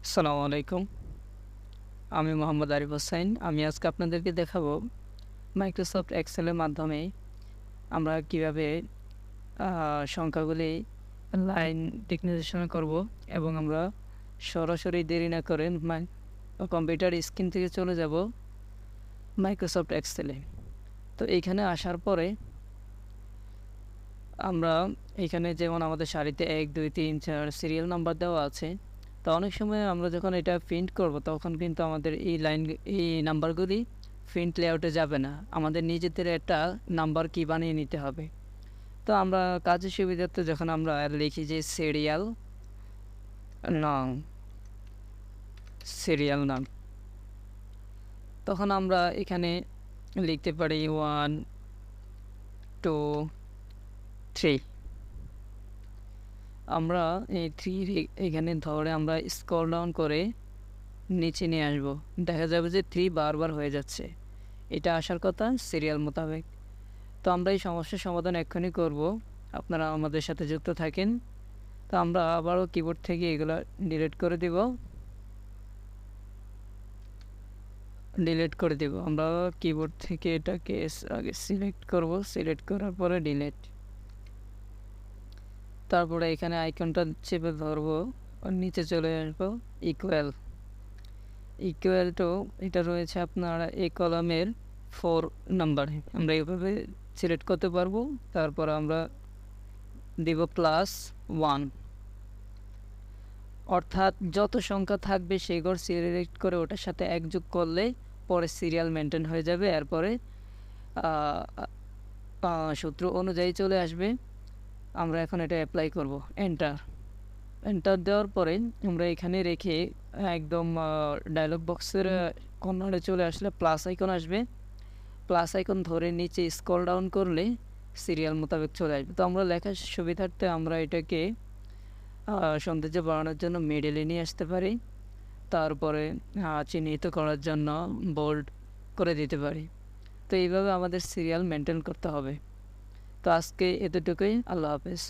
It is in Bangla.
আসসালামু আলাইকুম। আমি মোহাম্মদ আরিফ হোসাইন। আমি আজকে আপনাদেরকে দেখাবো মাইক্রোসফট এক্সেলের মাধ্যমে আমরা কিভাবে সংখ্যাগুলি লাইন ডিক্লারেশন করব এবং আমরা সরাসরি দেরি না করে কম্পিউটার স্ক্রিন থেকে চলে যাব মাইক্রোসফট এক্সেলে। তো এইখানে আসার পরে আমরা এইখানে যেমন আমাদের সারিতে ১, ২, ৩, ৪ সিরিয়াল নাম্বার দেওয়া আছে। তো অনেক সময় আমরা যখন এটা প্রিন্ট করব তখন কিন্তু আমাদের এই নাম্বারগুলি প্রিন্ট লেআউটে যাবে না। আমাদের নিজেদের একটা নাম্বার কি বানিয়ে নিতে হবে। তো আমরা কাজের সুবিধার্থে যখন আমরা লিখি যে নং সিরিয়াল নাম, তখন আমরা এখানে লিখতে পারি 1, 2, 3। আমরা এই 3 এখানে ধরে আমরা স্ক্রল ডাউন করে নিচে নিয়ে আসবো। দেখা যাবে যে 3 বারবার হয়ে যাচ্ছে। এটা আসার কথা সিরিয়াল মোতাবেক। তো আমরা এই সমস্যার সমাধান এক্ষুনি করব। আপনারা আমাদের সাথে যুক্ত থাকেন। তো আমরা আবারও কিবোর্ড থেকে এগুলা ডিলিট করে দিব। আমরা কিবোর্ড থেকে এটাকে আগে সিলেক্ট করব। সিলেক্ট করার পরে ডিলিট। তারপরে এখানে আইকনটা চেপে ধরবো, নিচে চলে আসবো। ইকুয়াল টু এটা রয়েছে আপনার এই কলামের 4 নাম্বার। আমরা এইভাবে সিলেক্ট করতে পারবো। তারপর আমরা দিব +1, অর্থাৎ যত সংখ্যা থাকবে সেগুলো সিলেক্ট করে ওটার সাথে 1 যোগ করলে পরে সিরিয়াল মেনটেন হয়ে যাবে। এরপরে সূত্র অনুযায়ী চলে আসবে। আমরা এখন এটা অ্যাপ্লাই করব। এন্টার দেওয়ার পরে আমরা এখানে রেখে একদম ডায়লগ বক্সের কর্নারে চলে আসলে প্লাস আইকন আসবে। প্লাস আইকন ধরে নিচে স্ক্রল ডাউন করলে সিরিয়াল মোতাবেক চলে আসবে। তো আমরা লেখার সুবিধার্থে আমরা এটাকে সৌন্দর্য বাড়ানোর জন্য মিডলে নিয়ে আসতে পারি। তারপরে চিহ্নিত করার জন্য বোল্ড করে দিতে পারি। তো এইভাবে আমাদের সিরিয়াল মেনটেন করতে হবে। তো আজকে এতটুকুই। আল্লাহ হাফেজ।